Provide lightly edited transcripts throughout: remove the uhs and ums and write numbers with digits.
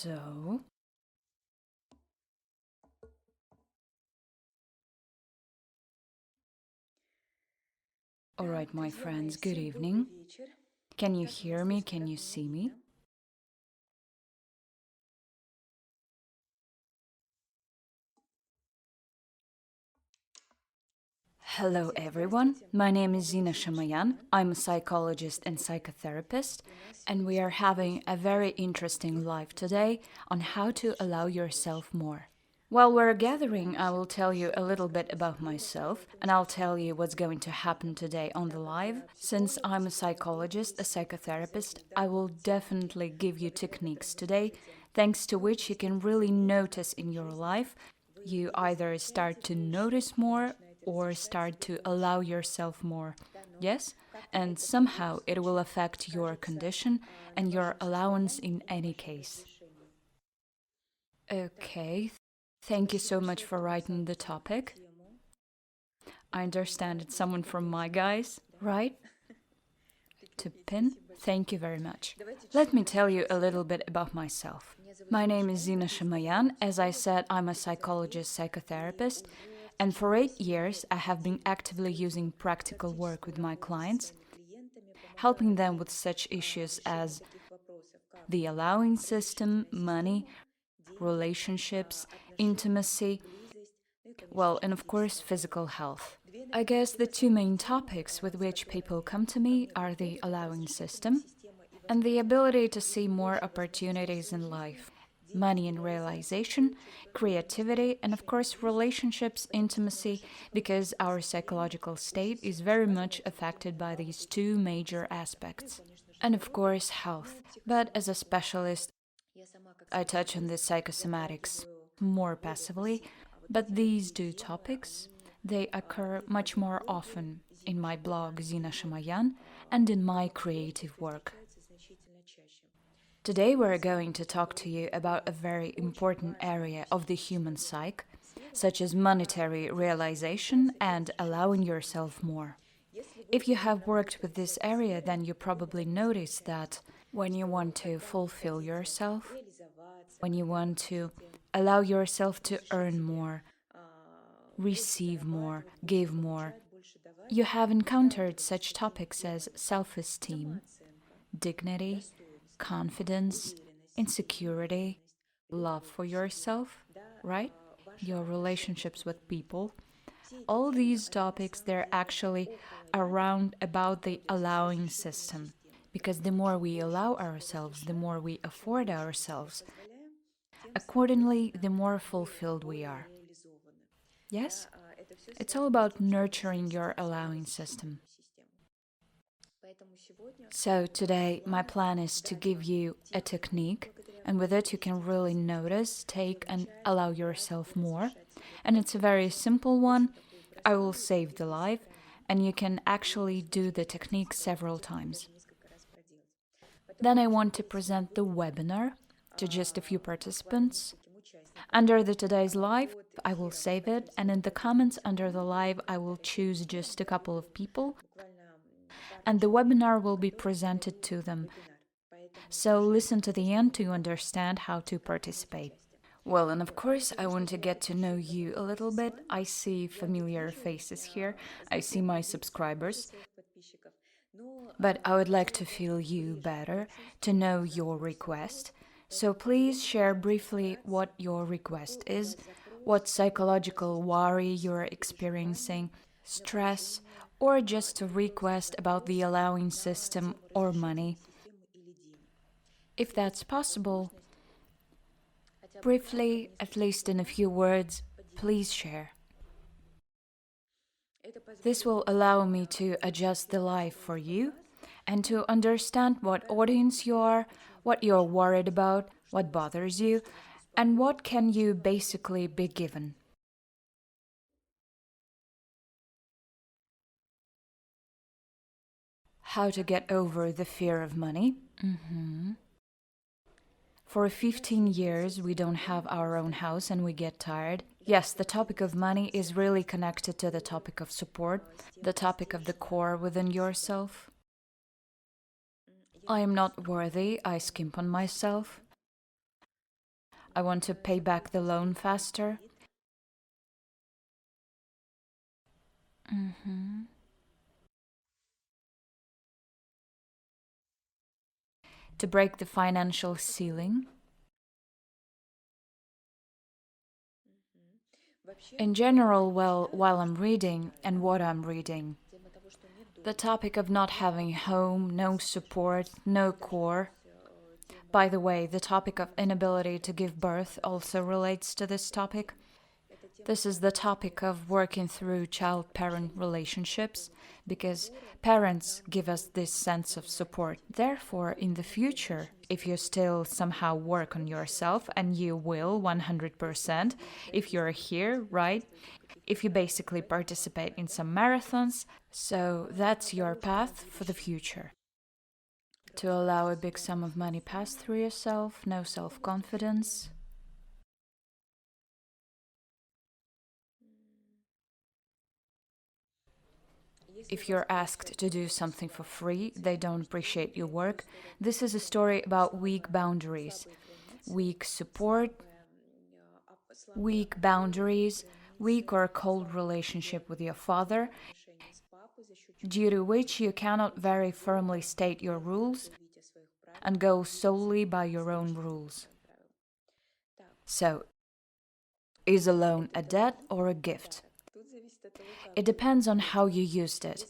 So, all right, my friends, good evening. Can you hear me? Can you see me? Hello, everyone. My name is Zina Shamoyan. I'm a psychologist and psychotherapist, and we are having a very interesting live today on how to allow yourself more. While we're gathering, I will tell you a little bit about myself, and I'll tell you what's going to happen today on the live. Since I'm a psychologist, a psychotherapist, I will definitely give you techniques today, thanks to which you can really notice in your life. You either start to notice more or start to allow yourself more. Yes? And somehow it will affect your condition and your allowance in any case. Okay, thank you so much for writing the topic. I understand it's someone from my guys, right? To pin, thank you very much. Let me tell you a little bit about myself. My name is Zina Shamoyan. As I said, I'm a psychologist, psychotherapist, and for 8 years I have been actively using practical work with my clients, helping them with such issues as the allowing system, money, relationships, intimacy, well, and of course, physical health. I guess the two main topics with which people come to me are the allowing system and the ability to see more opportunities in life. Money and realization, creativity, and of course, relationships, intimacy, because our psychological state is very much affected by these two major aspects. And of course, health. But as a specialist, I touch on the psychosomatics more passively, but these two topics, they occur much more often in my blog Zina Shamoyan and in my creative work. Today we're going to talk to you about a very important area of the human psyche, such as monetary realization and allowing yourself more. If you have worked with this area, then you probably notice that when you want to fulfill yourself, when you want to allow yourself to earn more, receive more, give more, you have encountered such topics as self-esteem, dignity, confidence, insecurity, love for yourself, right? Your relationships with people. All these topics, they're actually around about the allowing system. Because the more we allow ourselves, the more we afford ourselves, accordingly, the more fulfilled we are. Yes? It's all about nurturing your allowing system. So today, my plan is to give you a technique, and with it you can really notice, take, and allow yourself more. And it's a very simple one. I will save the live, and you can actually do the technique several times. Then I want to present the webinar to just a few participants. Under the today's live, I will save it, and in the comments under the live, I will choose just a couple of people, and the webinar will be presented to them. So listen to the end to understand how to participate. Well, and of course, I want to get to know you a little bit. I see familiar faces here. I see my subscribers. But I would like to feel you better, to know your request. So please share briefly what your request is, what psychological worry you're experiencing, stress, or just a request about the allowing system or money. If that's possible, briefly, at least in a few words, please share. This will allow me to adjust the live for you and to understand what audience you are, what you're worried about, what bothers you, and what can you basically be given. How to get over the fear of money. For 15 years, we don't have our own house and we get tired. Yes, the topic of money is really connected to the topic of support, the topic of the core within yourself. I am not worthy, I skimp on myself. I want to pay back the loan faster. To break the financial ceiling. In general, well, while I'm reading and what I'm reading, the topic of not having home, no support, no core. By the way, the topic of inability to give birth also relates to this topic. This is the topic of working through child parent relationships because parents give us this sense of support. Therefore, in the future, if you still somehow work on yourself, and you will 100%, if you're here, right? If you basically participate in some marathons, so that's your path for the future. To allow a big sum of money pass through yourself, no self confidence. If you're asked to do something for free, they don't appreciate your work. This is a story about weak boundaries, weak support, weak boundaries, weak or cold relationship with your father, due to which you cannot very firmly state your rules and go solely by your own rules. So, is a loan a debt or a gift? It depends on how you used it.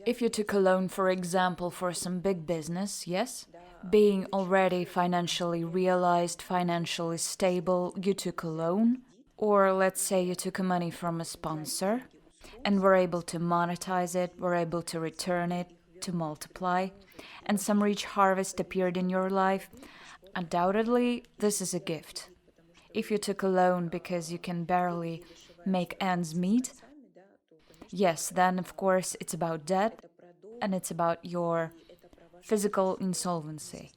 If you took a loan, for example, for some big business, yes, being already financially realized, financially stable, you took a loan. Or let's say you took money from a sponsor and were able to monetize it, were able to return it, to multiply, and some rich harvest appeared in your life. Undoubtedly, this is a gift. If you took a loan because you can barely make ends meet, yes, then of course it's about debt and it's about your physical insolvency.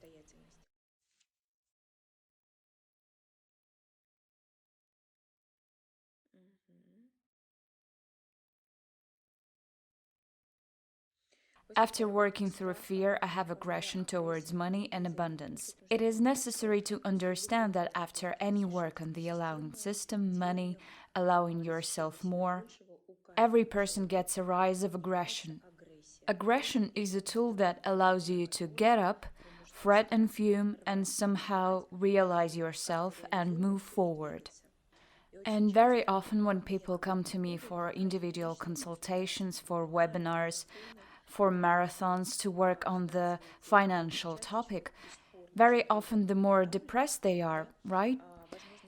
After working through fear, I have aggression towards money and abundance. It is necessary to understand that after any work on the allowing system, money, allowing yourself more, every person gets a rise of aggression. Aggression is a tool that allows you to get up, fret and fume, and somehow realize yourself and move forward. And very often, when people come to me for individual consultations, for webinars, for marathons to work on the financial topic, very often the more depressed they are, right?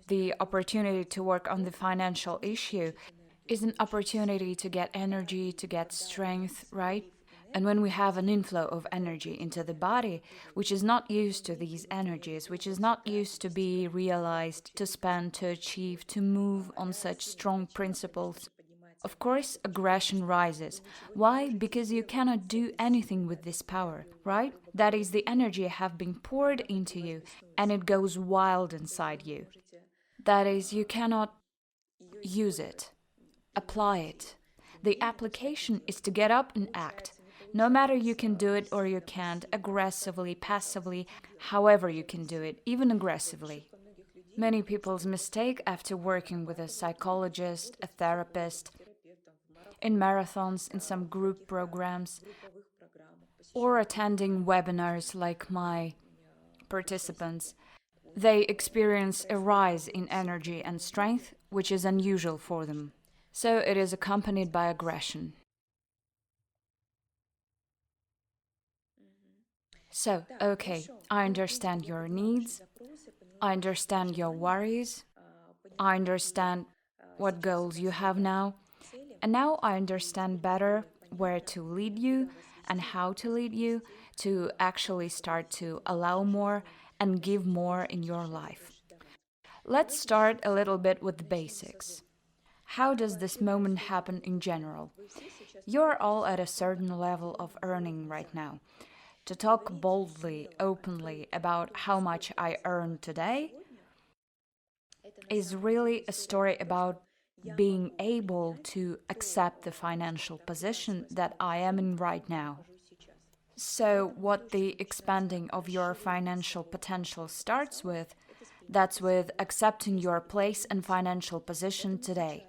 The opportunity to work on the financial issue is an opportunity to get energy, to get strength, right? And when we have an inflow of energy into the body, which is not used to these energies, which is not used to be realized, to spend, to achieve, to move on such strong principles, of course, aggression rises. Why? Because you cannot do anything with this power, right? That is, the energy have been poured into you and it goes wild inside you. That is, you cannot use it, apply it. The application is to get up and act. No matter you can do it or you can't, aggressively, passively, however you can do it, even aggressively. Many people's mistake after working with a psychologist, a therapist, in marathons, in some group programs, or attending webinars like my participants, they experience a rise in energy and strength, which is unusual for them. So it is accompanied by aggression. So, okay, I understand your needs, I understand your worries, I understand what goals you have now, and now I understand better where to lead you and how to lead you to actually start to allow more and give more in your life. Let's start a little bit with the basics. How does this moment happen in general? You're all at a certain level of earning right now. To talk boldly, openly about how much I earn today is really a story about being able to accept the financial position that I am in right now. So, what the expanding of your financial potential starts with, That's with accepting your place and financial position today.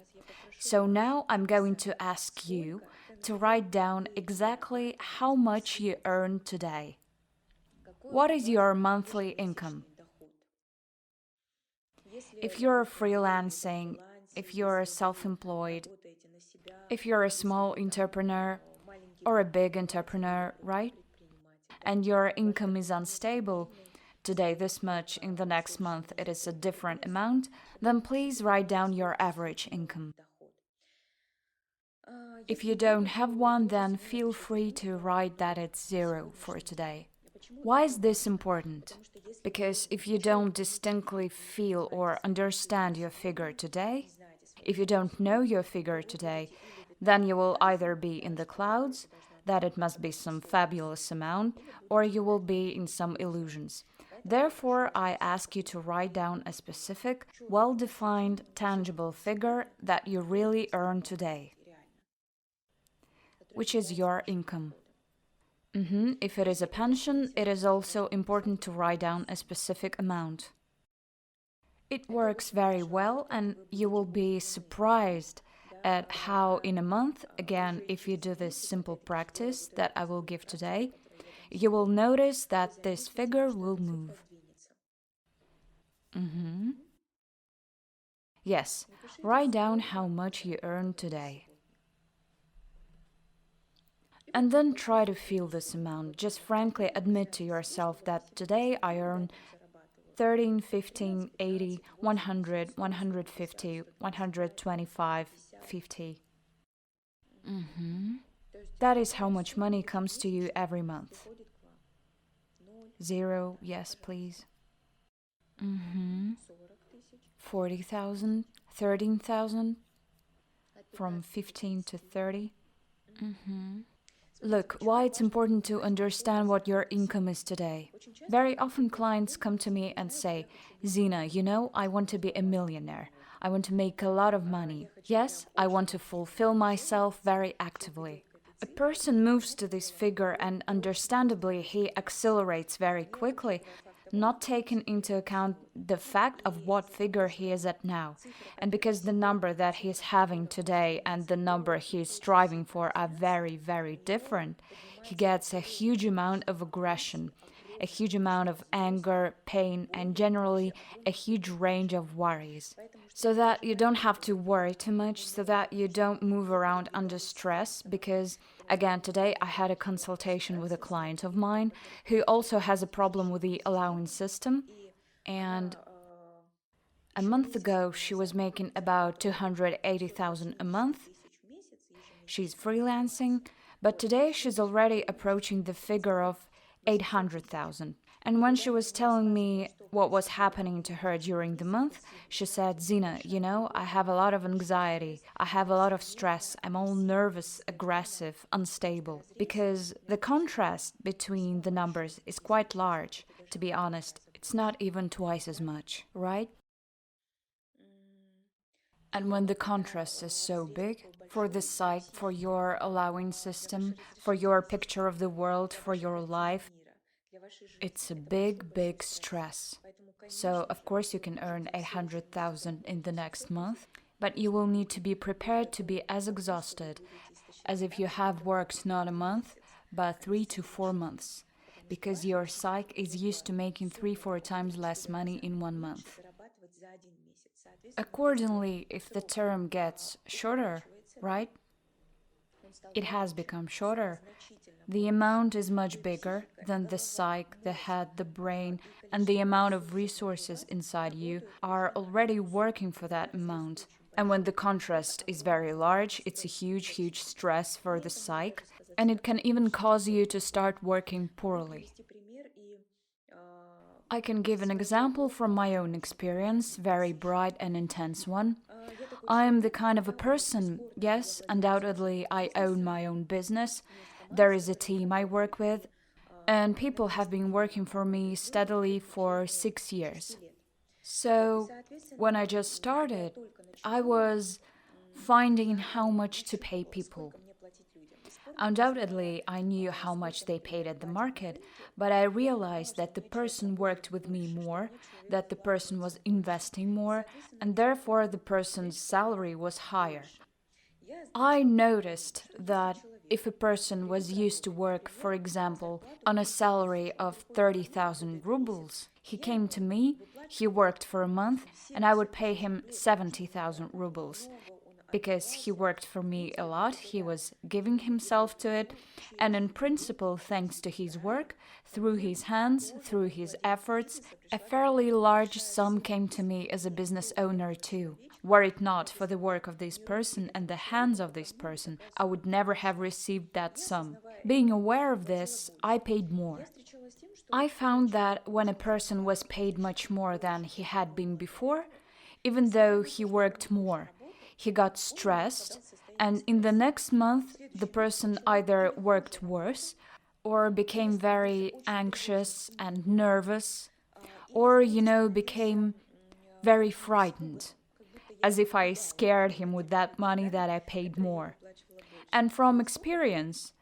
So now I'm going to ask you to write down exactly how much you earn today. What is your monthly income? If you're freelancing, if you're self-employed, if you're a small entrepreneur or a big entrepreneur, right? And your income is unstable, today this much, in the next month it is a different amount, then please write down your average income. If you don't have one, then feel free to write that it's zero for today. Why is this important? Because if you don't distinctly feel or understand your figure today, if you don't know your figure today, then you will either be in the clouds, that it must be some fabulous amount, or you will be in some illusions. Therefore, I ask you to write down a specific, well-defined, tangible figure that you really earn today, which is your income. If it is a pension, it is also important to write down a specific amount. It works very well, and you will be surprised at how in a month, again, if you do this simple practice that I will give today, you will notice that this figure will move. Yes, write down how much you earn today. And then try to feel this amount. Just frankly admit to yourself that today I earn 13, 15, 80, 100, 150, 125, 50. That is how much money comes to you every month. Zero, yes, please. 40,000, 13,000, from 15 to 30. Look, why it's important to understand what your income is today. Very often clients come to me and say, Zina, I want to be a millionaire. I want to make a lot of money. Yes, I want to fulfill myself very actively. A person moves to this figure and understandably he accelerates very quickly, not taking into account the fact of what figure he is at now. And because the number that he is having today and the number he is striving for are very, very different, he gets a huge amount of aggression, a huge amount of anger, pain, and generally a huge range of worries. So that you don't have to worry too much, so that you don't move around under stress, because again, today I had a consultation with a client of mine who also has a problem with the allowance system, and a month ago she was making about 280,000 a month. She's freelancing, but today she's already approaching the figure of 800,000. And when she was telling me what was happening to her during the month, she said, Zina, I have a lot of anxiety, I have a lot of stress, I'm all nervous, aggressive, unstable. Because the contrast between the numbers is quite large, to be honest. It's not even twice as much, right? And when the contrast is so big, for the psyche, for your allowing system, for your picture of the world, for your life, it's a big, big stress. So, of course, you can earn 800,000 in the next month, but you will need to be prepared to be as exhausted as if you have worked not a month, but 3 to 4 months, because your psyche is used to making 3-4 times less money in 1 month. Accordingly, if the term gets shorter, right? It has become shorter. The amount is much bigger than the psyche, the head, the brain, and the amount of resources inside you are already working for that amount. And when the contrast is very large, it's a huge, huge stress for the psyche, and it can even cause you to start working poorly. I can give an example from my own experience, very bright and intense one. I am the kind of a person, yes, undoubtedly I own my own business, there is a team I work with, and people have been working for me steadily for 6 years. So, when I just started, I was finding how much to pay people. Undoubtedly, I knew how much they paid at the market, but I realized that the person worked with me more, that the person was investing more, and therefore the person's salary was higher. I noticed that if a person was used to work, for example, on a salary of 30,000 rubles, he came to me, he worked for a month, and I would pay him 70,000 rubles. Because he worked for me a lot, he was giving himself to it, and in principle, thanks to his work, through his hands, through his efforts, a fairly large sum came to me as a business owner too. Were it not for the work of this person and the hands of this person, I would never have received that sum. Being aware of this, I paid more. I found that when a person was paid much more than he had been before, even though he worked more, he got stressed, and in the next month, the person either worked worse or became very anxious and nervous, or, became very frightened, as if I scared him with that money that I paid more. And from experience,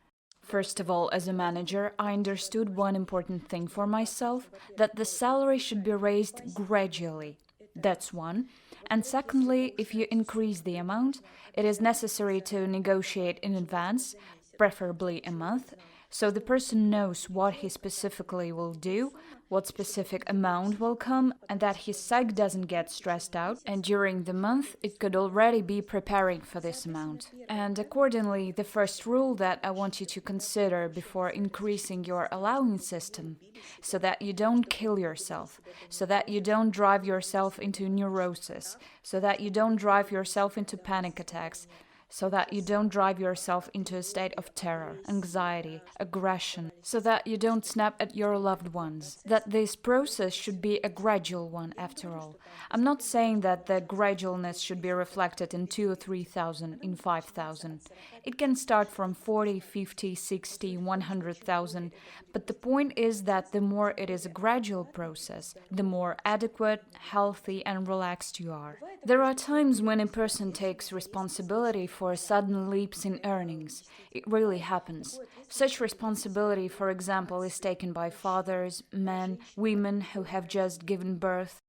first of all, as a manager, I understood one important thing for myself, that the salary should be raised gradually. That's one. And secondly, if you increase the amount, it is necessary to negotiate in advance, preferably a month, so the person knows what he specifically will do, what specific amount will come, and that his psyche doesn't get stressed out, and during the month it could already be preparing for this amount. And accordingly, the first rule that I want you to consider before increasing your allowance system, so that you don't kill yourself, so that you don't drive yourself into neurosis, so that you don't drive yourself into panic attacks, so that you don't drive yourself into a state of terror, anxiety, aggression, so that you don't snap at your loved ones. That this process should be a gradual one after all. I'm not saying that the gradualness should be reflected in 2 or 3,000, in 5,000. It can start from 40, 50, 60, 100,000, but the point is that the more it is a gradual process, the more adequate, healthy and relaxed you are. There are times when a person takes responsibility for sudden leaps in earnings. It really happens. Such responsibility, for example, is taken by fathers, men, women who have just given birth.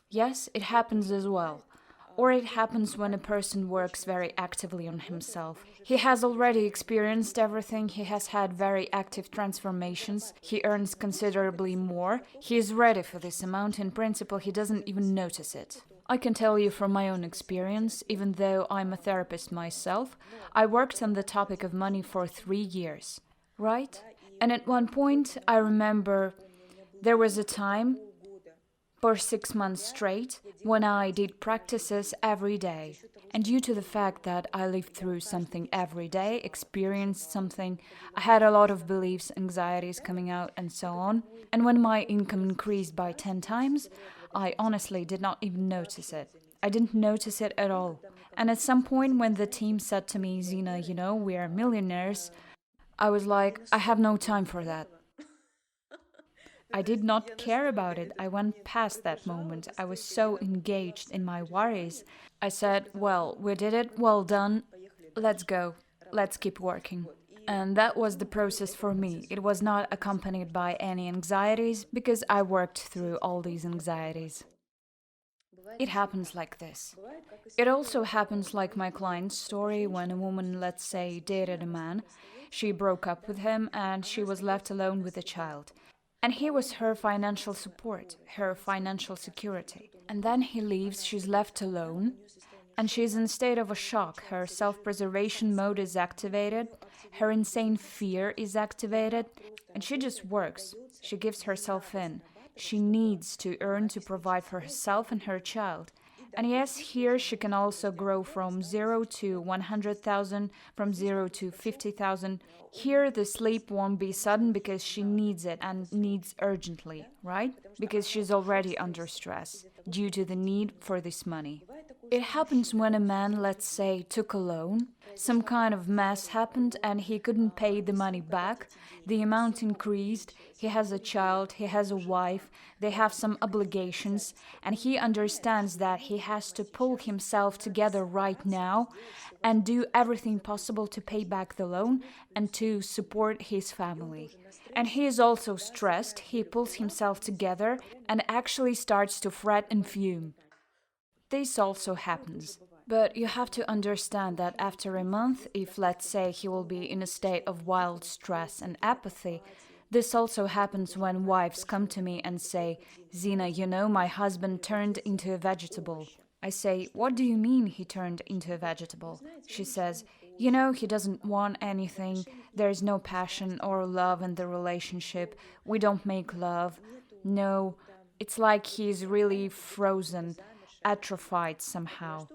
Yes, it happens as well. Or it happens when a person works very actively on himself. He has already experienced everything, he has had very active transformations, he earns considerably more, he is ready for this amount, in principle he doesn't even notice it. I can tell you from my own experience, even though I'm a therapist myself, I worked on the topic of money for 3 years, right? And at one point, I remember there was a time for 6 months straight when I did practices every day. And due to the fact that I lived through something every day, experienced something, I had a lot of beliefs, anxieties coming out and so on. And when my income increased by 10 times, I honestly did not even notice it. I didn't notice it at all. And at some point when the team said to me, Zina, we are millionaires, I was like, I have no time for that. I did not care about it. I went past that moment. I was so engaged in my worries. I said, well, we did it, well done, let's go, let's keep working. And that was the process for me. It was not accompanied by any anxieties because I worked through all these anxieties. It happens like this. It also happens like my client's story when a woman, let's say, dated a man. She broke up with him and she was left alone with a child. And he was her financial support, her financial security. And then he leaves, she's left alone, and she's in a state of a shock. Her self-preservation mode is activated, her insane fear is activated, and she just works. She gives herself in. She needs to earn to provide for herself and her child. And yes, here she can also grow from 0 to 100,000, from 0 to 50,000. Here the leap won't be sudden because she needs it and needs urgently, right? Because she's already under stress due to the need for this money. It happens when a man, let's say, took a loan, some kind of mess happened and he couldn't pay the money back, the amount increased, he has a child, he has a wife, they have some obligations, and he understands that he has to pull himself together right now and do everything possible to pay back the loan and to support his family. And he is also stressed, he pulls himself together and actually starts to fret and fume. This also happens. But you have to understand that after a month, if let's say he will be in a state of wild stress and apathy, this also happens when wives come to me and say, Zina, you know, my husband turned into a vegetable. I say, what do you mean he turned into a vegetable? She says, you know, he doesn't want anything, there's no passion or love in the relationship, we don't make love. No, it's like he's really frozen, atrophied somehow.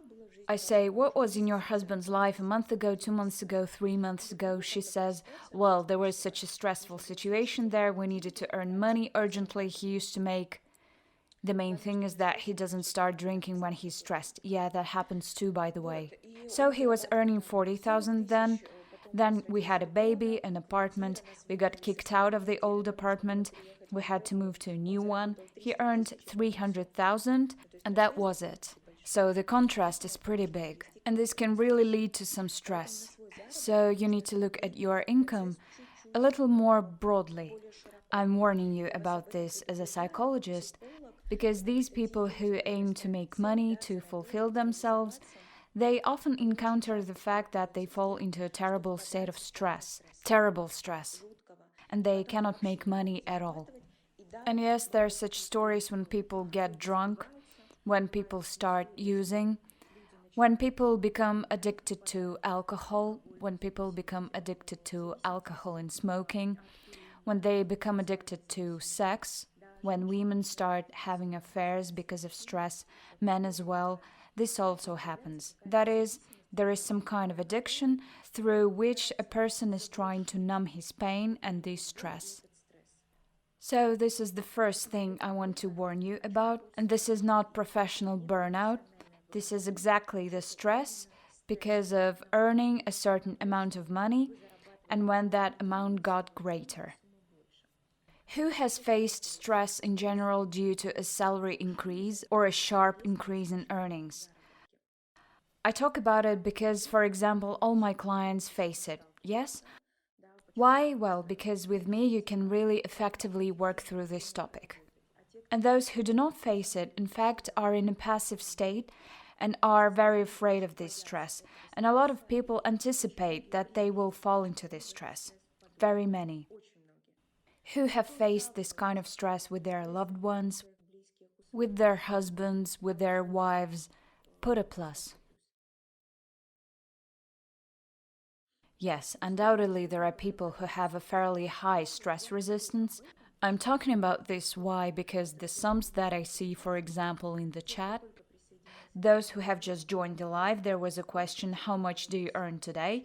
I say, what was in your husband's life a month ago, 2 months ago, 3 months ago? She says, well, there was such a stressful situation there, we needed to earn money urgently, he used to make... The main thing is that he doesn't start drinking when he's stressed. Yeah, that happens too, by the way. So he was earning 40,000 then. Then we had a baby, an apartment. We got kicked out of the old apartment. We had to move to a new one. He earned 300,000 and that was it. So the contrast is pretty big. And this can really lead to some stress. So you need to look at your income a little more broadly. I'm warning you about this as a psychologist, because these people who aim to make money, to fulfill themselves, they often encounter the fact that they fall into a terrible state of stress, terrible stress, and they cannot make money at all. And yes, there are such stories when people get drunk, when people start using, when people become addicted to alcohol, when people become addicted to alcohol and smoking, when they become addicted to sex, when women start having affairs because of stress, men as well, this also happens. That is, there is some kind of addiction through which a person is trying to numb his pain and distress. So this is the first thing I want to warn you about, and this is not professional burnout. This is exactly the stress because of earning a certain amount of money and when that amount got greater. Who has faced stress in general due to a salary increase or a sharp increase in earnings? I talk about it because, for example, all my clients face it, yes? Why? Well, because with me you can really effectively work through this topic. And those who do not face it, in fact, are in a passive state and are very afraid of this stress. And a lot of people anticipate that they will fall into this stress. Very many. Who have faced this kind of stress with their loved ones, with their husbands, with their wives, put a plus. Yes, undoubtedly there are people who have a fairly high stress resistance. I'm talking about this why because the sums that I see, for example, in the chat, those who have just joined the live, there was a question, how much do you earn today?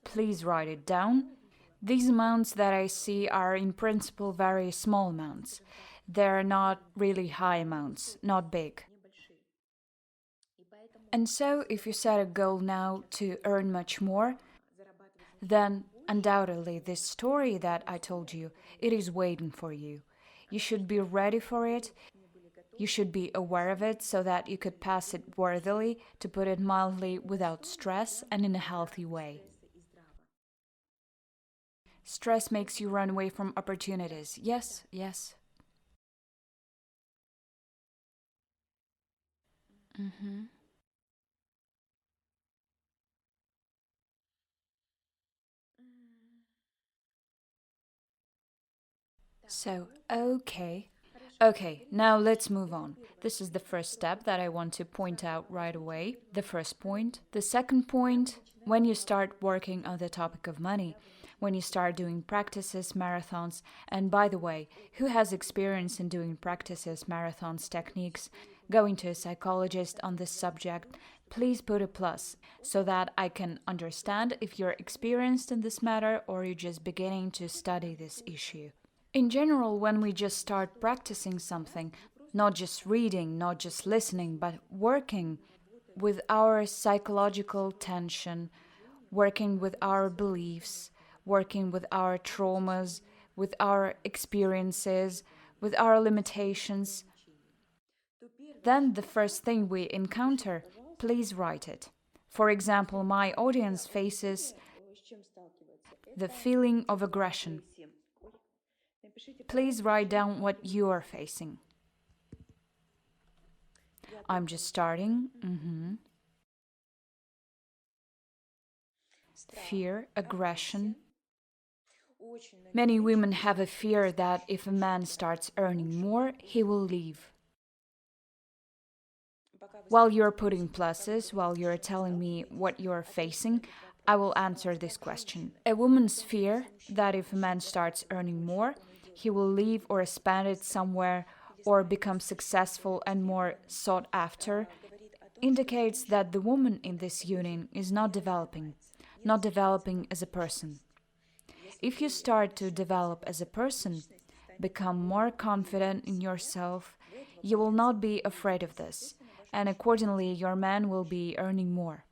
Please write it down. These amounts that I see are in principle very small amounts. They're not really high amounts, not big. And so if you set a goal now to earn much more, then undoubtedly this story that I told you, it is waiting for you. You should be ready for it. You should be aware of it so that you could pass it worthily, to put it mildly, without stress and in a healthy way. Stress makes you run away from opportunities. Yes, yes. Mm-hmm. So, okay. Okay, now let's move on. This is the first step that I want to point out right away. The first point. The second point, when you start working on the topic of money, when you start doing practices, marathons, and by the way, who has experience in doing practices, marathons, techniques, going to a psychologist on this subject, please put a plus so that I can understand if you're experienced in this matter or you're just beginning to study this issue. In general, when we just start practicing something, not just reading, not just listening, but working, with our psychological tension, working with our beliefs, working with our traumas, with our experiences, with our limitations, then the first thing we encounter, please write it. For example, my audience faces the feeling of aggression. Please write down what you are facing. I'm just starting. Fear, aggression. Many women have a fear that if a man starts earning more, he will leave. While you're putting pluses, while you're telling me what you're facing, I will answer this question. A woman's fear that if a man starts earning more, he will leave or spend it somewhere or become successful and more sought after indicates that the woman in this union is not developing as a person. If you start to develop as a person, become more confident in yourself, you will not be afraid of this, and accordingly your man will be earning more.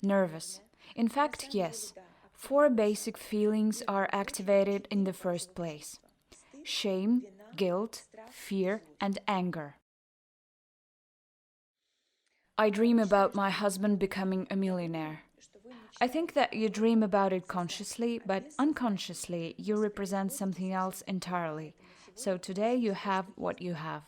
Nervous. In fact, yes. 4 basic feelings are activated in the first place: shame, guilt, fear, and anger. I dream about my husband becoming a millionaire. I think that you dream about it consciously, but unconsciously you represent something else entirely. So today you have what you have.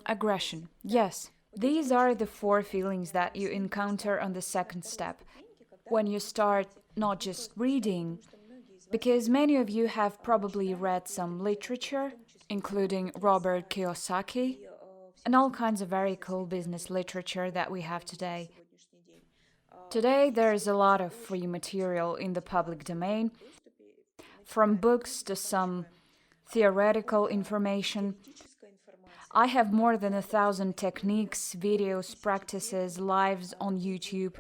Aggression. Yes. These are the 4 feelings that you encounter on the second step. When you start not just reading, because many of you have probably read some literature, including Robert Kiyosaki, and all kinds of very cool business literature that we have today. Today, there is a lot of free material in the public domain, from books to some theoretical information. I have more than 1,000 techniques, videos, practices, lives on YouTube.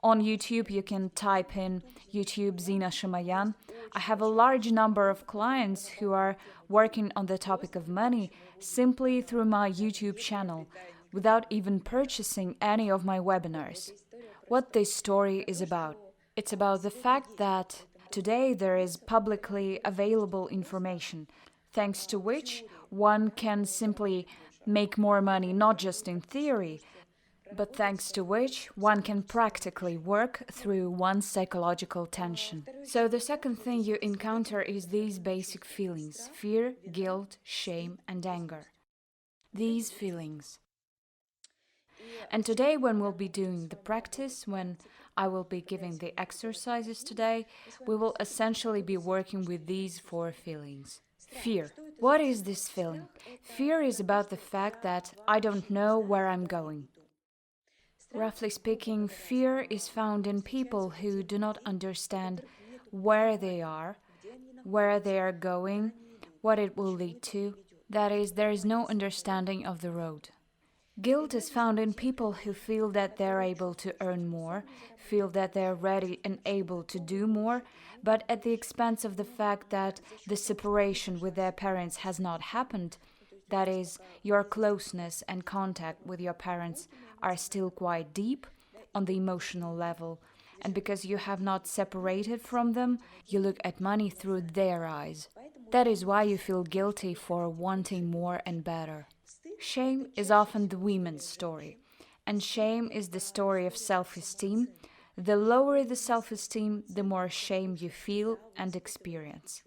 On YouTube, you can type in YouTube Zina Shamoyan. I have a large number of clients who are working on the topic of money simply through my YouTube channel, without even purchasing any of my webinars. What this story is about? It's about the fact that today there is publicly available information, thanks to which one can simply make more money not just in theory, but thanks to which one can practically work through one's psychological tension. So the second thing you encounter is these basic feelings: fear, guilt, shame, and anger. These feelings. And today, when we'll be doing the practice, when I will be giving the exercises today, we will essentially be working with these 4 feelings. Fear. What is this feeling? Fear is about the fact that I don't know where I'm going. Roughly speaking, fear is found in people who do not understand where they are going, what it will lead to. That is, there is no understanding of the road. Guilt is found in people who feel that they're able to earn more, feel that they're ready and able to do more, but at the expense of the fact that the separation with their parents has not happened. That is, your closeness and contact with your parents are still quite deep on the emotional level, and because you have not separated from them, you look at money through their eyes. That is why you feel guilty for wanting more and better. Shame is often the women's story, and shame is the story of self-esteem. The lower the self-esteem, the more shame you feel and experience.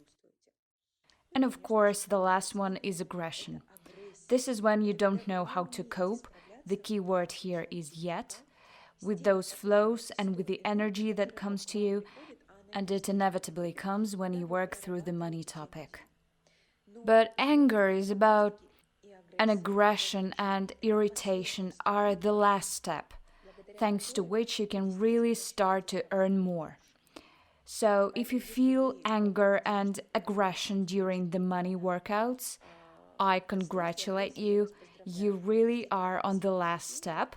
And of course, the last one is aggression. This is when you don't know how to cope. The key word here is yet, with those flows and with the energy that comes to you, and it inevitably comes when you work through the money topic. But anger is about an aggression, and irritation are the last step, thanks to which you can really start to earn more. So if you feel anger and aggression during the money workouts, I congratulate you. You really are on the last step.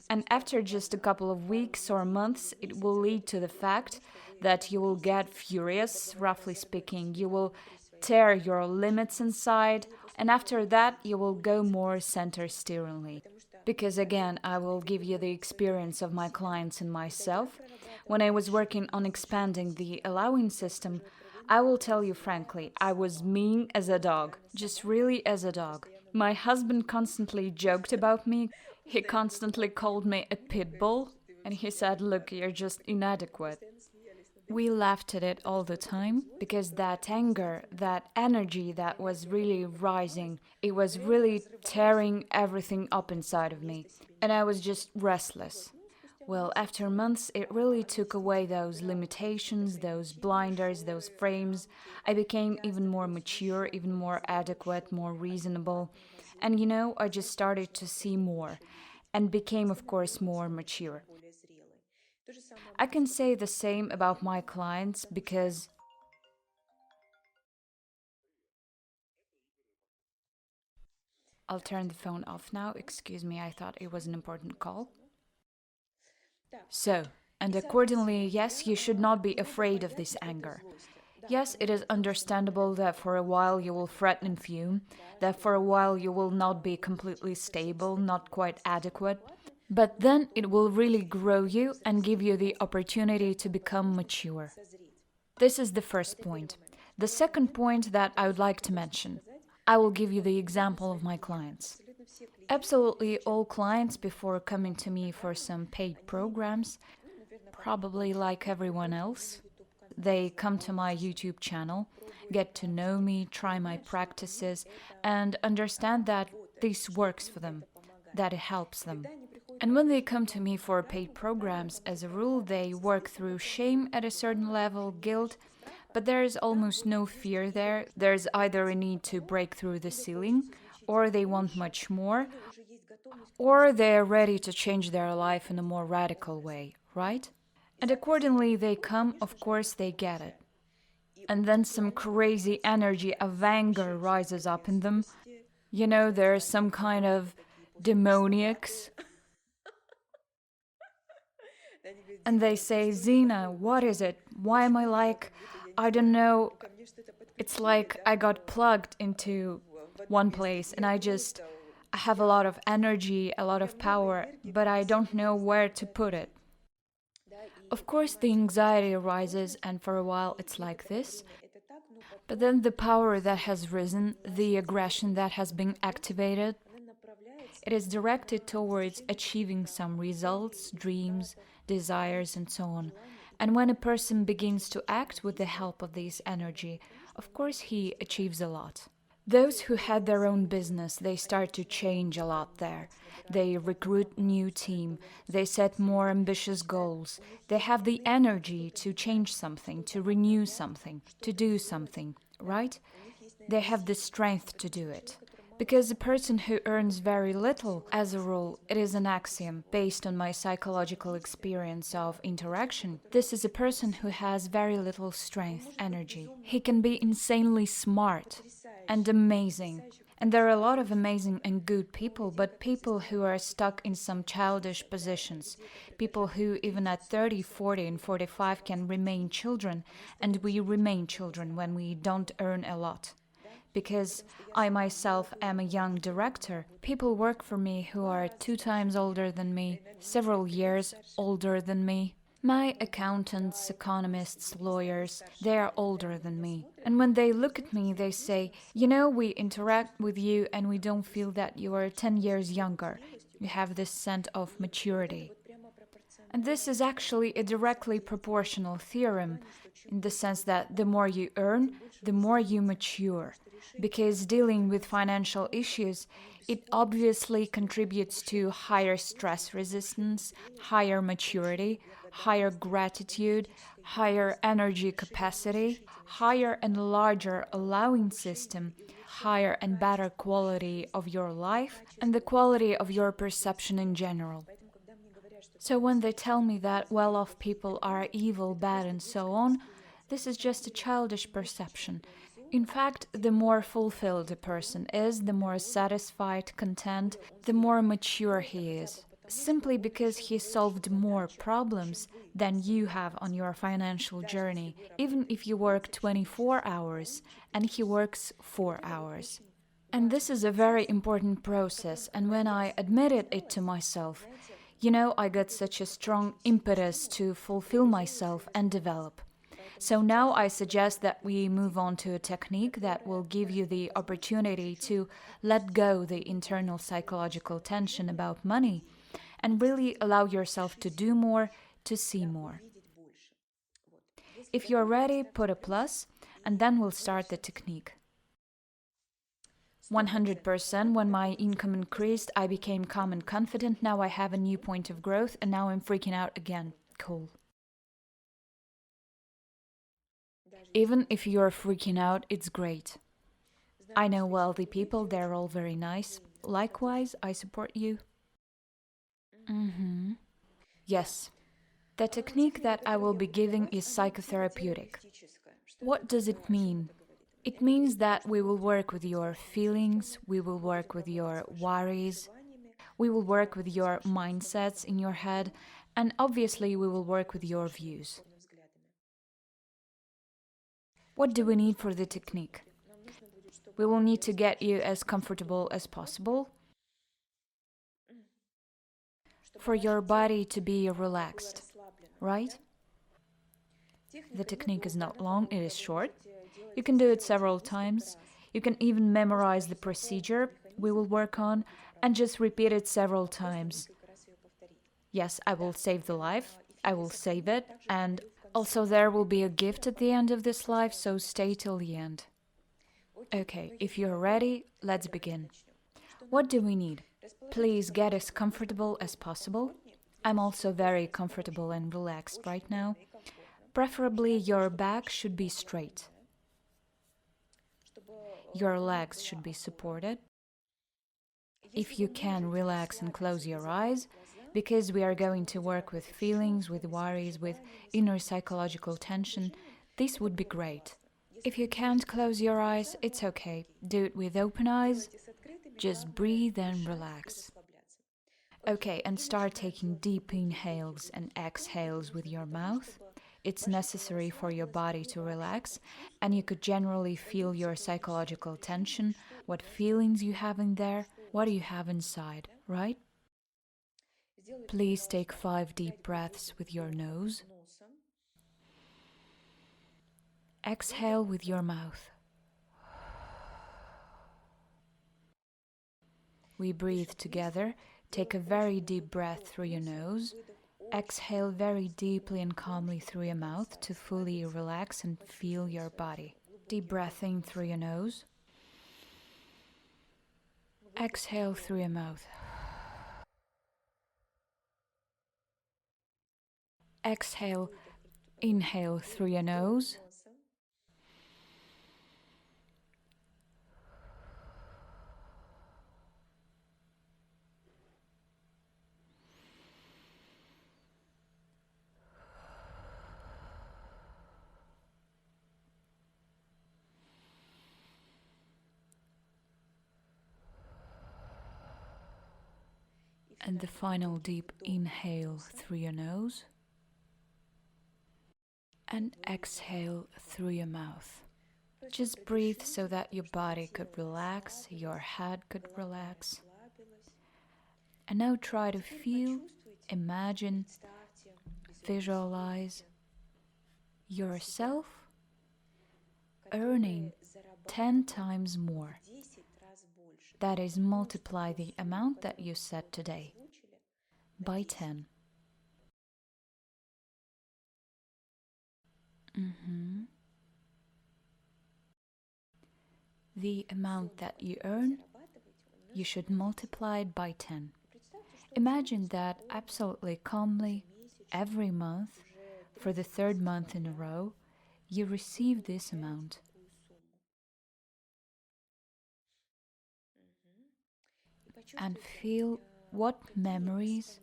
And after just a couple of weeks or months, it will lead to the fact that you will get furious, roughly speaking. You will tear your limits inside, and after that, you will go more center steeringly. Because again, I will give you the experience of my clients and myself. When I was working on expanding the allowing system, I will tell you frankly, I was mean as a dog, just really as a dog. My husband constantly joked about me. He constantly called me a pit bull, and he said, "Look, you're just inadequate." We laughed at it all the time because that anger, that energy that was really rising, it was really tearing everything up inside of me, and I was just restless. Well, after months, it really took away those limitations, those blinders, those frames. I became even more mature, even more adequate, more reasonable. And I just started to see more and became, of course, more mature. I can say the same about my clients because I'll turn the phone off now. Excuse me, I thought it was an important call. So, and accordingly, yes, you should not be afraid of this anger. Yes, it is understandable that for a while you will fret and fume, that for a while you will not be completely stable, not quite adequate, but then it will really grow you and give you the opportunity to become mature. This is the first point. The second point that I would like to mention, I will give you the example of my clients. Absolutely all clients, before coming to me for some paid programs, probably like everyone else, they come to my YouTube channel, get to know me, try my practices, and understand that this works for them, that it helps them. And when they come to me for paid programs, as a rule, they work through shame at a certain level, guilt, but there is almost no fear there. There's either a need to break through the ceiling, or they want much more, or they're ready to change their life in a more radical way, right? And accordingly, they come, of course, they get it. And then some crazy energy of anger rises up in them. There's some kind of demoniacs. And they say, "Zina, what is it? Why am I like, I don't know, it's like I got plugged into one place and I have a lot of energy, a lot of power, but I don't know where to put it." Of course, the anxiety arises, and for a while it's like this. But then the power that has risen, the aggression that has been activated, it is directed towards achieving some results, dreams, desires, and so on. And when a person begins to act with the help of this energy, of course he achieves a lot. Those who had their own business, they start to change a lot there. They recruit new team, they set more ambitious goals, they have the energy to change something, to renew something, to do something, right? They have the strength to do it. Because a person who earns very little, as a rule, it is an axiom based on my psychological experience of interaction. This is a person who has very little strength, energy. He can be insanely smart and amazing. And there are a lot of amazing and good people, but people who are stuck in some childish positions. People who even at 30, 40 and 45 can remain children, and we remain children when we don't earn a lot. Because I myself am a young director, people work for me who are 2 times older than me, several years older than me. My accountants, economists, lawyers, they are older than me. And when they look at me, they say, "We interact with you and we don't feel that you are 10 years younger. You have this sense of maturity." And this is actually a directly proportional theorem, in the sense that the more you earn, the more you mature. Because dealing with financial issues, it obviously contributes to higher stress resistance, higher maturity, higher gratitude, higher energy capacity, higher and larger allowing system, higher and better quality of your life, and the quality of your perception in general. So when they tell me that well-off people are evil, bad, and so on, this is just a childish perception. In fact, the more fulfilled a person is, the more satisfied, content, the more mature he is. simply because he solved more problems than you have on your financial journey, even if you work 24 hours and he works 4 hours. And this is a very important process, and when I admitted it to myself, I got such a strong impetus to fulfill myself and develop. So now I suggest that we move on to a technique that will give you the opportunity to let go the internal psychological tension about money and really allow yourself to do more, to see more. If you're ready, put a plus, and then we'll start the technique. 100%. When my income increased, I became calm and confident. Now I have a new point of growth, and now I'm freaking out again. Cool. Even if you're freaking out, it's great. I know wealthy people, they're all very nice. Likewise, I support you. Yes. The technique that I will be giving is psychotherapeutic. What does it mean? It means that we will work with your feelings, we will work with your worries, we will work with your mindsets in your head, and obviously we will work with your views. What do we need for the technique? We will need to get you as comfortable as possible, for your body to be relaxed, right? The technique is not long, it is short. You can do it several times. You can even memorize the procedure we will work on and just repeat it several times. Yes, I will save the life, I will save it, and also there will be a gift at the end of this life, so stay till the end. Okay, if you're ready, let's begin. What do we need? Please get as comfortable as possible. I'm also very comfortable and relaxed right now. Preferably your back should be straight. Your legs should be supported. If you can, relax and close your eyes, because we are going to work with feelings, with worries, with inner psychological tension. This would be great. If you can't close your eyes, it's okay. Do it with open eyes. Just breathe and relax. Okay, and start taking deep inhales and exhales with your mouth. It's necessary for your body to relax, and you could generally feel your psychological tension, what feelings you have in there, what do you have inside, right? Please take 5 deep breaths with your nose. Exhale with your mouth. We breathe together. Take a very deep breath through your nose. Exhale very deeply and calmly through your mouth to fully relax and feel your body. Deep breath in through your nose. Exhale through your mouth. Exhale, inhale through your nose. And the final deep inhale through your nose. And exhale through your mouth. Just breathe so that your body could relax, your head could relax. And now try to feel, imagine, visualize yourself earning 10 times more. That is, multiply the amount that you said today by 10. The amount that you earn, you should multiply it by 10. Imagine that absolutely calmly, every month, for the 3rd month in a row, you receive this amount. And feel what memories,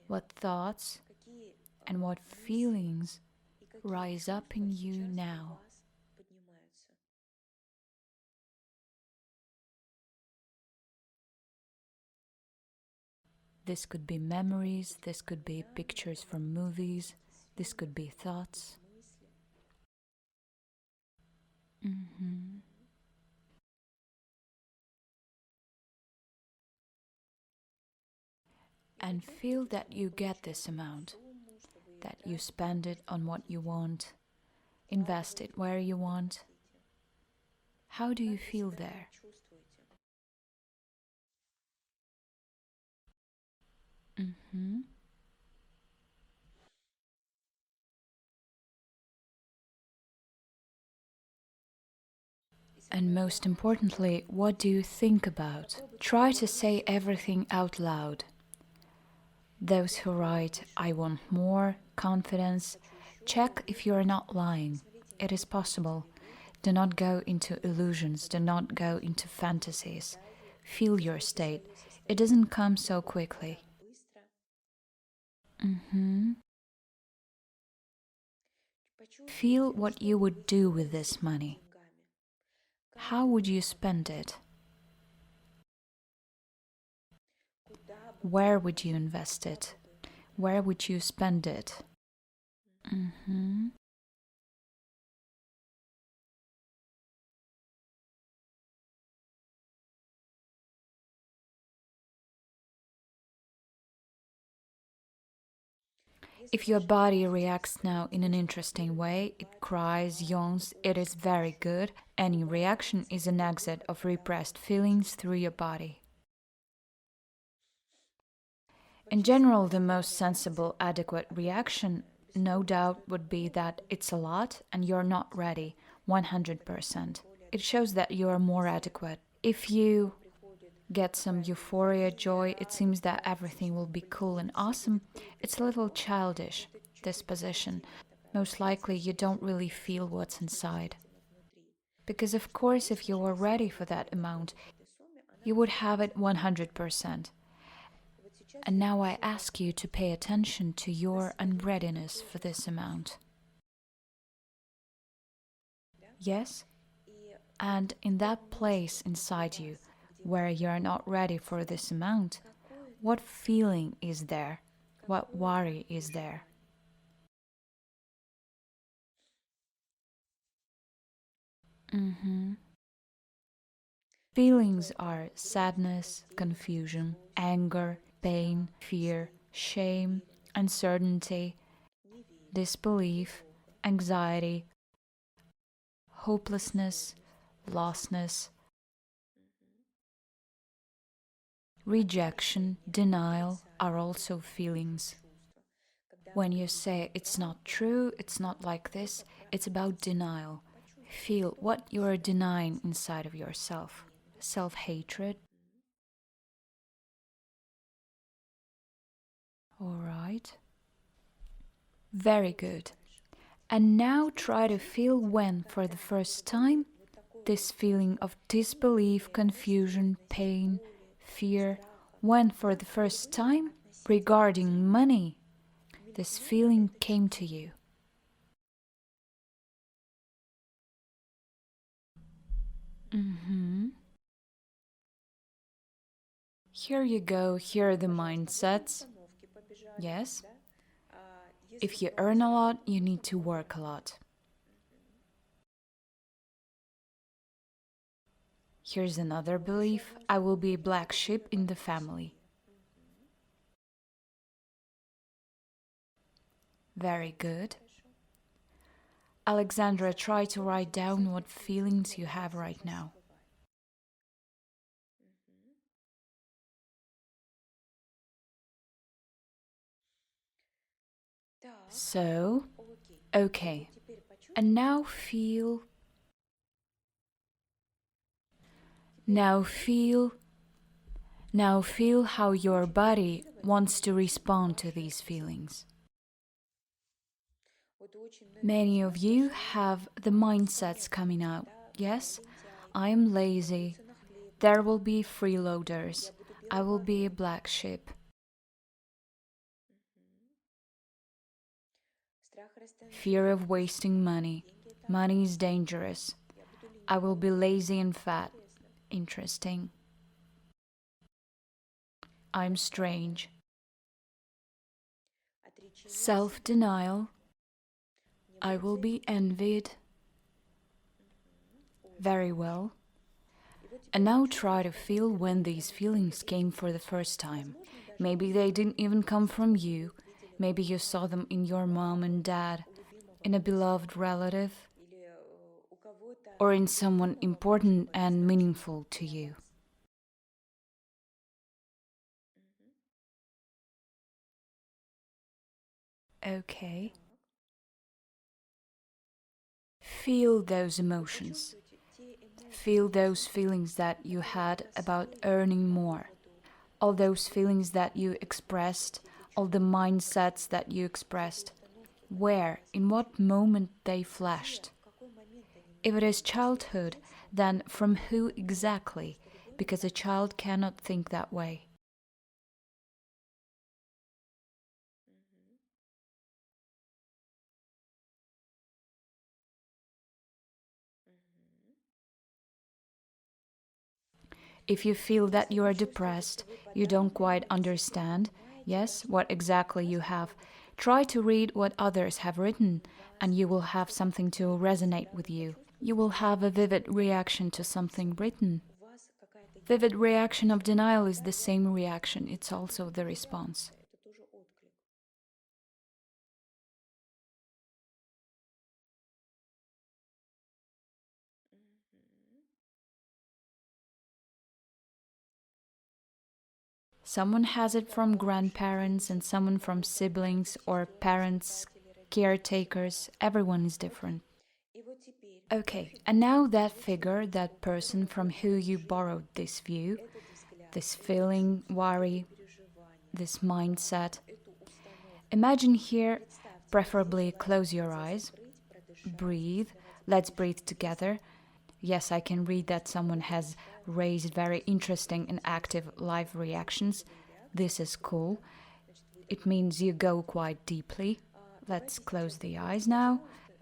what thoughts, and what feelings rise up in you now. This could be memories, this could be pictures from movies, this could be thoughts. And feel that you get this amount, that you spend it on what you want, invest it where you want. How do you feel there? And most importantly, what do you think about? Try to say everything out loud. Those who write, I want more, confidence, check if you are not lying. It is possible. Do not go into illusions, do not go into fantasies. Feel your state. It doesn't come so quickly. Feel what you would do with this money. How would you spend it? Where would you invest it? Where would you spend it? If your body reacts now in an interesting way, it cries, yawns, it is very good. Any reaction is an exit of repressed feelings through your body. In general, the most sensible, adequate reaction, no doubt, would be that it's a lot and you're not ready 100%. It shows that you are more adequate. If you get some euphoria, joy, it seems that everything will be cool and awesome. It's a little childish, this position. Most likely you don't really feel what's inside. Because of course, if you were ready for that amount, you would have it 100%. And now I ask you to pay attention to your unreadiness for this amount. Yes? And in that place inside you, where you're not ready for this amount, what feeling is there? What worry is there? Feelings are sadness, confusion, anger, pain, fear, shame, uncertainty, disbelief, anxiety, hopelessness, lostness, rejection, denial are also feelings. When you say it's not true, it's not like this, it's about denial. Feel what you are denying inside of yourself. Self-hatred. All right. Very good. And now try to feel when, for the first time, this feeling of disbelief, confusion, pain, fear, when for the first time, regarding money, this feeling came to you. Here you go, here are the mindsets. Yes? If you earn a lot, you need to work a lot. Here's another belief: I will be a black sheep in the family. Very good. Alexandra, try to write down what feelings you have right now. So, okay. And now feel how your body wants to respond to these feelings. Many of you have the mindsets coming out. Yes, I am lazy. There will be freeloaders. I will be a black sheep. Fear of wasting money. Money is dangerous. I will be lazy and fat. Interesting. I'm strange. Self-denial. I will be envied. Very well. And now try to feel when these feelings came for the first time. Maybe they didn't even come from you. Maybe you saw them in your mom and dad, in a beloved relative, or in someone important and meaningful to you. Okay. Feel those emotions. Feel those feelings that you had about earning more. All those feelings that you expressed, all the mindsets that you expressed. Where, in what moment they flashed. If it is childhood, then from who exactly? Because a child cannot think that way. If you feel that you are depressed, you don't quite understand, yes, what exactly you have, try to read what others have written, and you will have something to resonate with you. You will have a vivid reaction to something written. Vivid reaction of denial is the same reaction, it's also the response. Someone has it from grandparents and someone from siblings or parents, caretakers. Everyone is different. Okay, and now that figure, that person from who you borrowed this view, this feeling, worry, this mindset. Imagine here, preferably close your eyes, breathe. Let's breathe together. Yes, I can read that someone has raised very interesting and active live reactions. This is cool. It means you go quite deeply. Let's close the eyes now.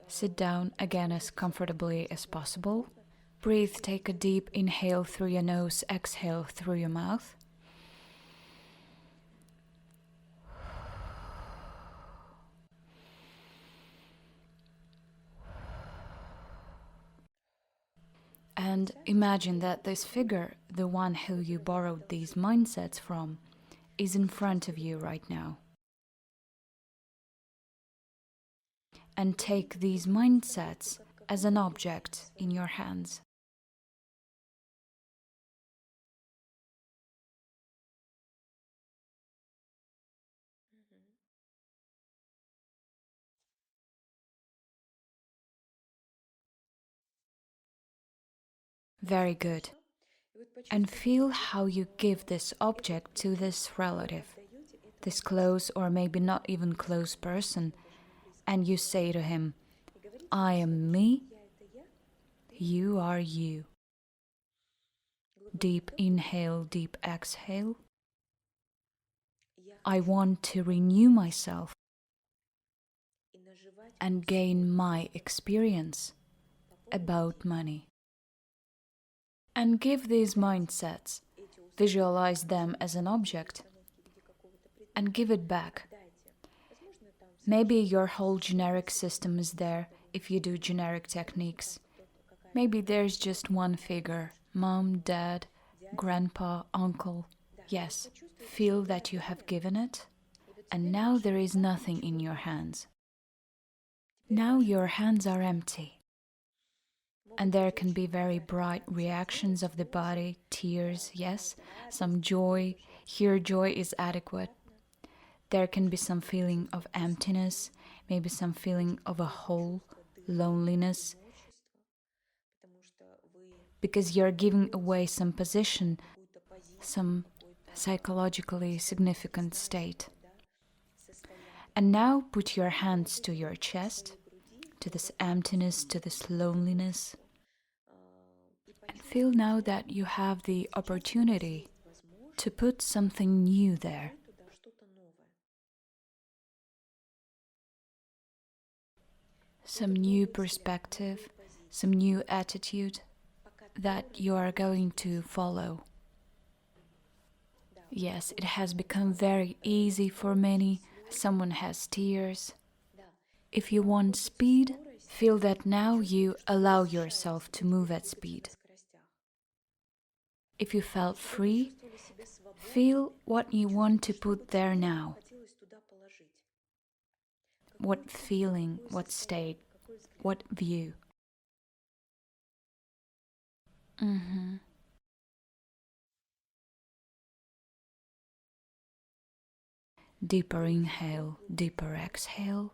Sit down again as comfortably as possible. Breathe, take a deep inhale through your nose, exhale through your mouth. And imagine that this figure, the one who you borrowed these mindsets from, is in front of you right now. And take these mindsets as an object in your hands. Very good. And feel how you give this object to this relative, this close or maybe not even close person, and you say to him, I am me, you are you. Deep inhale, deep exhale. I want to renew myself and gain my experience about money. And give these mindsets, visualize them as an object, and give it back. Maybe your whole generic system is there if you do generic techniques. Maybe there's just one figure, mom, dad, grandpa, uncle. Yes, feel that you have given it, and now there is nothing in your hands. Now your hands are empty. And there can be very bright reactions of the body, tears, yes, some joy. Here joy is adequate. There can be some feeling of emptiness, maybe some feeling of a hole, loneliness, because you're giving away some position, some psychologically significant state. And now put your hands to your chest, to this emptiness, to this loneliness, and feel now that you have the opportunity to put something new there. Some new perspective, some new attitude that you are going to follow. Yes, it has become very easy for many. Someone has tears. If you want speed, feel that now you allow yourself to move at speed. If you felt free, feel what you want to put there now. What feeling, what state, what view. Deeper inhale, deeper exhale.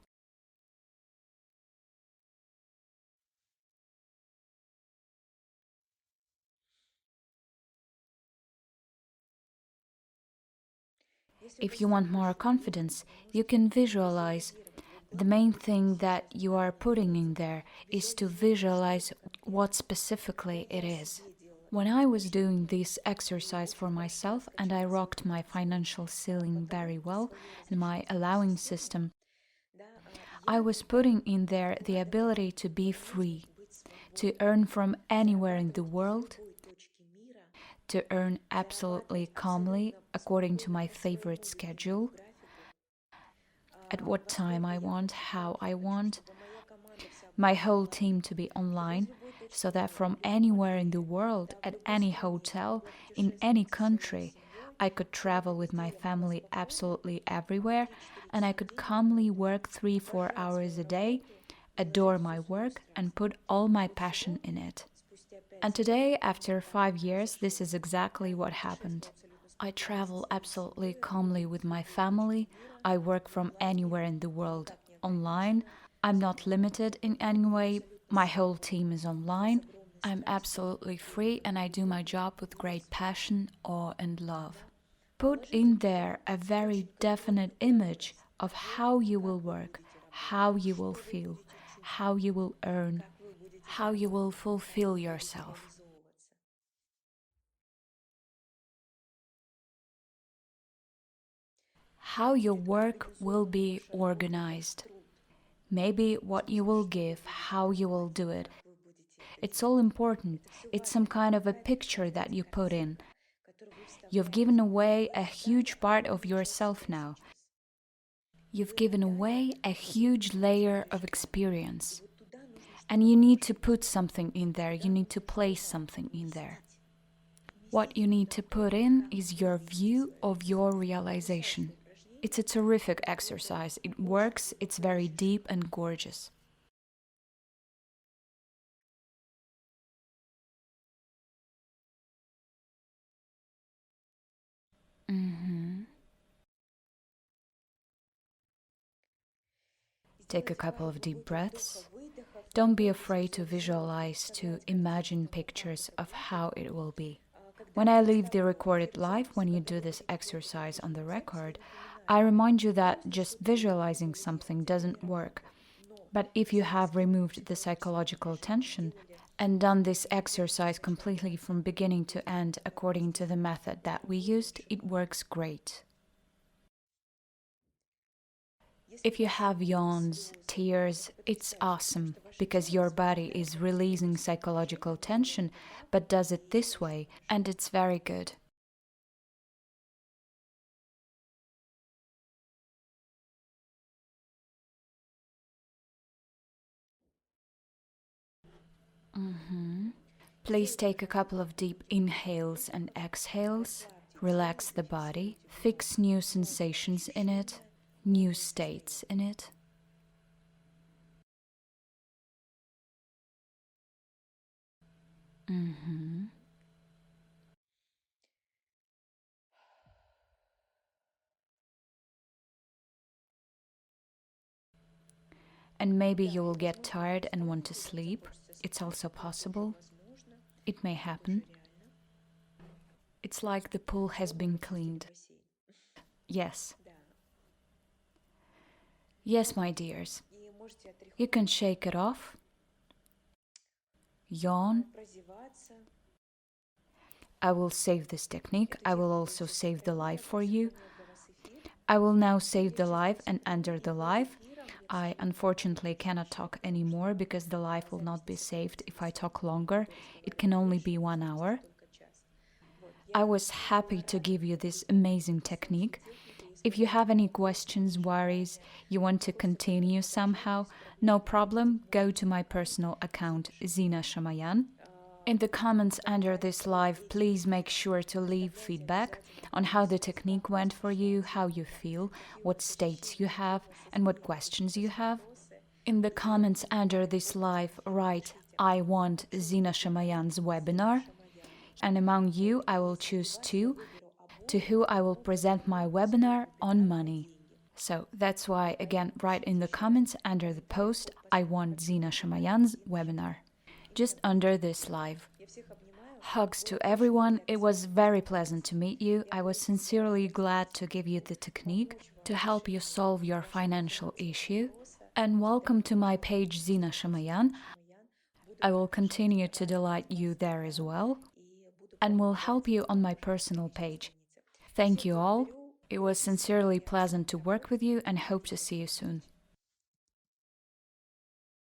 If you want more confidence, you can visualize. The main thing that you are putting in there is to visualize what specifically it is. When I was doing this exercise for myself and I rocked my financial ceiling very well and my allowing system, I was putting in there the ability to be free, to earn from anywhere in the world, to earn absolutely calmly according to my favorite schedule, at what time I want, how I want, my whole team to be online, so that from anywhere in the world, at any hotel, in any country, I could travel with my family absolutely everywhere, and I could calmly work 3-4 hours a day, adore my work, and put all my passion in it. And today, after 5 years, this is exactly what happened. I travel absolutely calmly with my family. I work from anywhere in the world online. I'm not limited in any way. My whole team is online. I'm absolutely free and I do my job with great passion, awe, and love. Put in there a very definite image of how you will work, how you will feel, how you will earn, how you will fulfill yourself. How your work will be organized. Maybe what you will give, how you will do it. It's all important. It's some kind of a picture that you put in. You've given away a huge part of yourself now. You've given away a huge layer of experience. And you need to put something in there. You need to place something in there. What you need to put in is your view of your realization. It's a terrific exercise. It works, it's very deep and gorgeous. Take a couple of deep breaths. Don't be afraid to visualize, to imagine pictures of how it will be. When I leave the recorded live, when you do this exercise on the record, I remind you that just visualizing something doesn't work. But if you have removed the psychological tension and done this exercise completely from beginning to end according to the method that we used, it works great. If you have yawns, tears, it's awesome because your body is releasing psychological tension, but does it this way, and it's very good. Please take a couple of deep inhales and exhales. Relax the body, fix new sensations in it, new states in it. And maybe you will get tired and want to sleep. It's also possible. It may happen. It's like the pool has been cleaned. Yes. Yes, my dears. You can shake it off, yawn. I will save this technique. I will also save the live for you. I will now save the live and enter the live. I unfortunately cannot talk anymore because the live will not be saved if I talk longer. It can only be 1 hour. I was happy to give you this amazing technique. If you have any questions, worries, you want to continue somehow, no problem, go to my personal account, Zina Shamoyan. In the comments under this live, please make sure to leave feedback on how the technique went for you, how you feel, what states you have, and what questions you have. In the comments under this live, write, I want Zina Shamoyan's webinar, and among you, I will choose two to who I will present my webinar on money. So that's why, again, write in the comments under the post, I want Zina Shamoyan's webinar, just under this live. Hugs to everyone. It was very pleasant to meet you. I was sincerely glad to give you the technique to help you solve your financial issue. And welcome to my page, Zina Shamoyan. I will continue to delight you there as well, and will help you on my personal page. Thank you all. It was sincerely pleasant to work with you and hope to see you soon.